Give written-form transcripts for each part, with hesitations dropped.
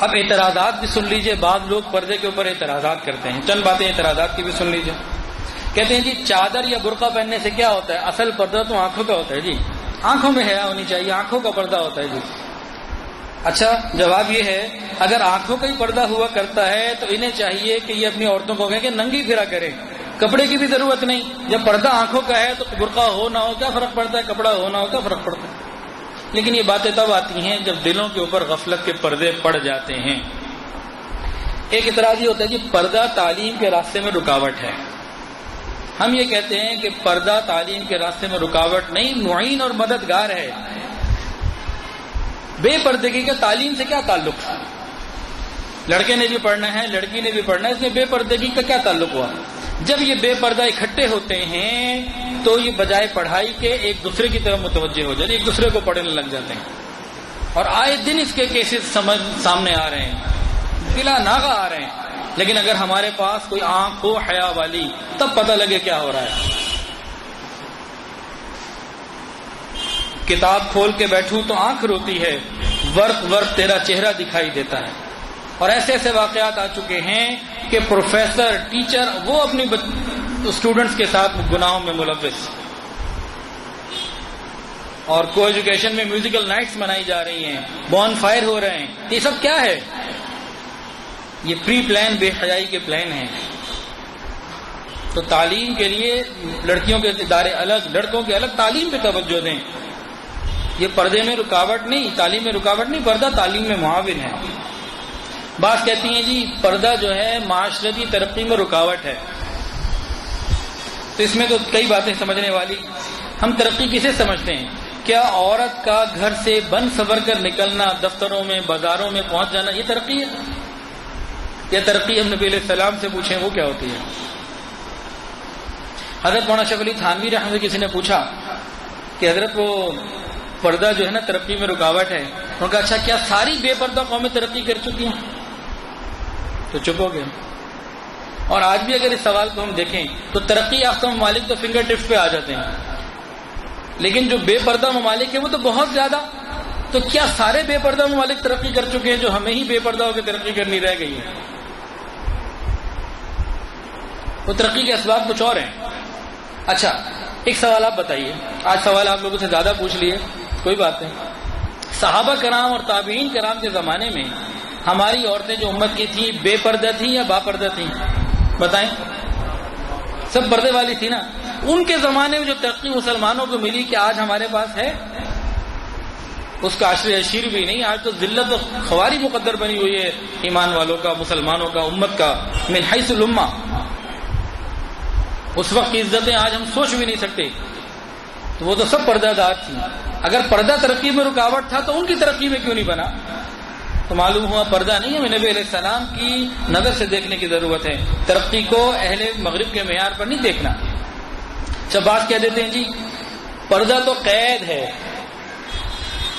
اب اعتراضات بھی سن لیجئے. بعض لوگ پردے کے اوپر اعتراضات کرتے ہیں. چند باتیں اعتراضات کی بھی سن لیجئے. کہتے ہیں جی چادر یا برقع پہننے سے کیا ہوتا ہے؟ اصل پردہ تو آنکھوں کا ہوتا ہے جی. آنکھوں میں حیا ہونی چاہیے, آنکھوں کا پردہ ہوتا ہے جی. اچھا, جواب یہ ہے اگر آنکھوں کا ہی پردہ ہوا کرتا ہے تو انہیں چاہیے کہ یہ اپنی عورتوں کو کہیں کہ ننگی پھرا کریں, کپڑے کی بھی ضرورت نہیں. جب پردہ آنکھوں کا ہے تو برقع ہو نہ ہو کیا فرق پڑتا ہے, کپڑا ہو نہ ہو کیا فرق پڑتا ہے. لیکن یہ باتیں تب آتی ہیں جب دلوں کے اوپر غفلت کے پردے پڑ جاتے ہیں. ایک اعتراض یہ ہوتا ہے کہ پردہ تعلیم کے راستے میں رکاوٹ ہے. ہم یہ کہتے ہیں کہ پردہ تعلیم کے راستے میں رکاوٹ نہیں, معین اور مددگار ہے. بے پردگی کا تعلیم سے کیا تعلق؟ لڑکے نے بھی پڑھنا ہے, لڑکی نے بھی پڑھنا ہے, اس میں بے پردگی کا کیا تعلق ہوا؟ جب یہ بے پردہ اکٹھے ہوتے ہیں تو یہ بجائے پڑھائی کے ایک دوسرے کی طرف متوجہ ہو جاتے ہیں, ایک دوسرے کو پڑھنے لگ جاتے ہیں. اور آئے دن اس کے کیسز سامنے آ رہے ہیں, بلا ناغہ آ رہے ہیں. لیکن اگر ہمارے پاس کوئی آنکھ ہو حیا والی تب پتہ لگے کیا ہو رہا ہے. کتاب کھول کے بیٹھوں تو آنکھ روتی ہے, ورق ورق تیرا چہرہ دکھائی دیتا ہے. اور ایسے ایسے واقعات آ چکے ہیں کہ پروفیسر, ٹیچر وہ اپنی اسٹوڈنٹس کے ساتھ گناہوں میں ملوث. اور کو ایجوکیشن میں میوزیکل نائٹس منائی جا رہی ہیں, بون فائر ہو رہے ہیں. یہ سب کیا ہے؟ یہ پری پلان بے حیائی کے پلان ہیں. تو تعلیم کے لیے لڑکیوں کے ادارے الگ, لڑکوں کے الگ, تعلیم پہ توجہ دیں. یہ پردے میں رکاوٹ نہیں, تعلیم میں رکاوٹ نہیں, پردہ تعلیم میں معاون ہے. بعض کہتی ہیں جی پردہ جو ہے معاشرتی ترقی میں رکاوٹ ہے. تو اس میں تو کئی باتیں سمجھنے والی. ہم ترقی کسے سمجھتے ہیں؟ کیا عورت کا گھر سے بن سنور کر نکلنا, دفتروں میں بازاروں میں پہنچ جانا, یہ ترقی ہے؟ یہ ترقی ہم نبی علیہ السلام سے پوچھیں وہ کیا ہوتی ہے؟ حضرت مولانا اشرف علی تھانوی رحمۃ اللہ کسی نے پوچھا کہ حضرت وہ پردہ جو ہے نا ترقی میں رکاوٹ ہے. انہوں نے کہا اچھا کیا ساری بے پردہ قومیں ترقی کر چکی ہیں؟ تو چپ ہو گئے. اور آج بھی اگر اس سوال کو ہم دیکھیں تو ترقی یافتہ ممالک تو فنگر ٹپس پہ آ جاتے ہیں, لیکن جو بے پردہ ممالک ہیں وہ تو بہت زیادہ. تو کیا سارے بے پردہ ممالک ترقی کر چکے ہیں جو ہمیں ہی بے پردہ ہو کے ترقی کرنی رہ گئی ہے؟ وہ ترقی کے اسباب کچھ اور ہیں. اچھا ایک سوال آپ بتائیے, آج سوال آپ لوگوں سے زیادہ پوچھ لیے, کوئی بات نہیں. صحابہ کرام اور تابعین کرام کے زمانے میں ہماری عورتیں جو امت کی تھیں بے پردہ تھیں یا با پردہ تھیں؟ بتائیں. سب پردے والی تھی نا. ان کے زمانے میں جو ترقی مسلمانوں کو ملی کہ آج ہمارے پاس ہے, اس کا عشر اشیر بھی نہیں. آج تو ذلت و خواری مقدر بنی ہوئی ہے ایمان والوں کا, مسلمانوں کا, امت کا, من حیث الامہ. اس وقت کی عزتیں آج ہم سوچ بھی نہیں سکتے. تو وہ تو سب پردہ دار تھیں. اگر پردہ ترقی میں رکاوٹ تھا تو ان کی ترقی میں کیوں نہیں بنا؟ تو معلوم ہوا پردہ نہیں, ہمیں نبی علیہ السلام کی نظر سے دیکھنے کی ضرورت ہے. ترقی کو اہل مغرب کے معیار پر نہیں دیکھنا. جب بات کہہ دیتے ہیں جی پردہ تو قید ہے,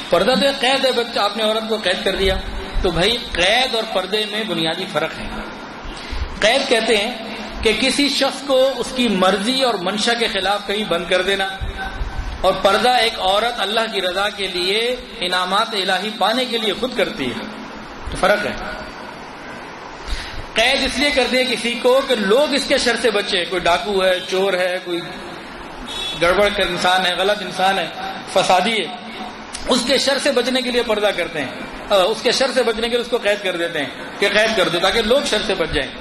پردہ تو ایک قید ہے, بچہ آپ نے عورت کو قید کر دیا. تو بھائی قید اور پردے میں بنیادی فرق ہے. قید کہتے ہیں کہ کسی شخص کو اس کی مرضی اور منشا کے خلاف کہیں بند کر دینا, اور پردہ ایک عورت اللہ کی رضا کے لیے انعامات الہی پانے کے لیے خود کرتی ہے. تو فرق ہے. قید اس لیے کر دے کسی کو کہ لوگ اس کے شر سے بچے, کوئی ڈاکو ہے, چور ہے, کوئی گڑبڑ کا انسان ہے, غلط انسان ہے, فسادی ہے, اس کے شر سے بچنے کے لیے پردہ کرتے ہیں. اس کے شر سے بچنے کے لیے اس کو قید کر دیتے ہیں کہ قید کر دو تاکہ لوگ شر سے بچ جائیں.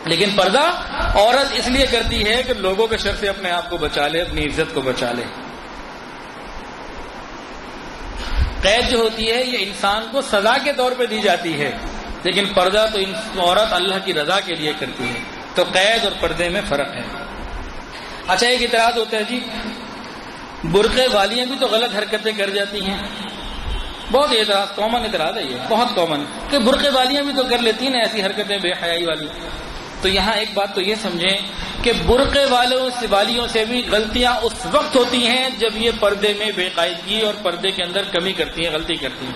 لیکن پردہ عورت اس لیے کرتی ہے کہ لوگوں کے شر سے اپنے آپ کو بچا لے, اپنی عزت کو بچا لے. قید جو ہوتی ہے یہ انسان کو سزا کے طور پہ دی جاتی ہے, لیکن پردہ تو عورت اللہ کی رضا کے لیے کرتی ہے. تو قید اور پردے میں فرق ہے. اچھا ایک اعتراض ہوتا ہے جی برقعے والیاں بھی تو غلط حرکتیں کر جاتی ہیں. بہت اعتراض, کامن اعتراض ہے یہ, بہت کامن, کہ برقعے والیاں بھی تو کر لیتی ہیں ایسی حرکتیں بے حیائی والی. تو یہاں ایک بات تو یہ سمجھیں کہ برقعے والیوں سے بھی غلطیاں اس وقت ہوتی ہیں جب یہ پردے میں بے قاعدگی اور پردے کے اندر کمی کرتی ہیں, غلطی کرتی ہیں.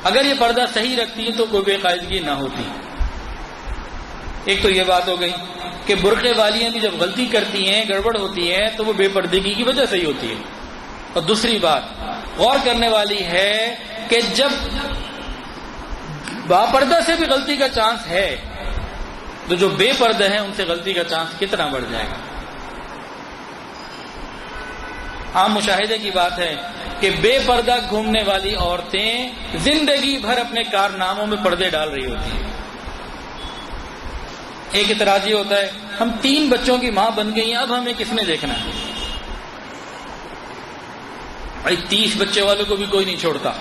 اگر یہ پردہ صحیح رکھتی ہیں تو کوئی بے قاعدگی نہ ہوتی. ایک تو یہ بات ہو گئی کہ برقعے والیاں بھی جب غلطی کرتی ہیں, گڑبڑ ہوتی ہے, تو وہ بے پردگی کی وجہ سے ہی ہوتی ہے. اور دوسری بات غور کرنے والی ہے کہ جب باپردہ سے بھی غلطی کا چانس ہے، تو جو بے پردہ ہیں ان سے غلطی کا چانس کتنا بڑھ جائے گا۔ عام مشاہدے کی بات ہے کہ بے پردہ گھومنے والی عورتیں زندگی بھر اپنے کارناموں میں پردے ڈال رہی ہوتی ہیں۔ ایک اعتراض یہ ہوتا ہے ہم 3 بچوں کی ماں بن گئی ہیں، اب ہمیں کس میں دیکھنا ہے؟ بھائی 30 بچے والوں کو بھی کوئی نہیں چھوڑتا،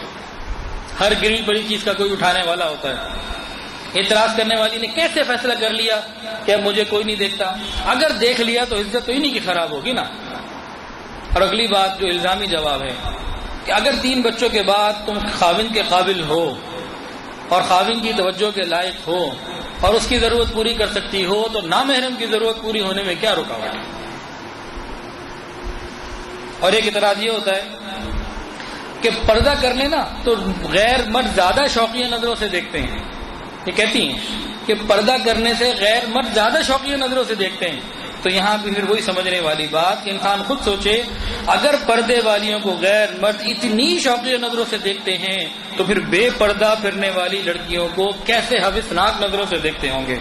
ہر گری بڑی چیز کا کوئی اٹھانے والا ہوتا ہے۔ اعتراض کرنے والی نے کیسے فیصلہ کر لیا کہ اب مجھے کوئی نہیں دیکھتا؟ اگر دیکھ لیا تو عزت تو انہیں کی خراب ہوگی نا۔ اور اگلی بات جو الزامی جواب ہے کہ اگر 3 بچوں کے بعد تم خاوند کے قابل ہو اور خاوند کی توجہ کے لائق ہو اور اس کی ضرورت پوری کر سکتی ہو تو نامحرم کی ضرورت پوری ہونے میں کیا رکاوٹ ہے؟ اور ایک اعتراض یہ ہوتا ہے کہ پردہ کر لینا تو غیر مرد زیادہ شوقیہ نظروں سے دیکھتے ہیں۔ یہ کہتی ہیں کہ پردہ کرنے سے غیر مرد زیادہ شوقیہ نظروں سے دیکھتے ہیں۔ تو یہاں بھی پھر وہی سمجھنے والی بات کہ انسان خود سوچے، اگر پردے والیوں کو غیر مرد اتنی شوقیہ نظروں سے دیکھتے ہیں تو پھر بے پردہ پھرنے والی لڑکیوں کو کیسے حوثناک نظروں سے دیکھتے ہوں گے۔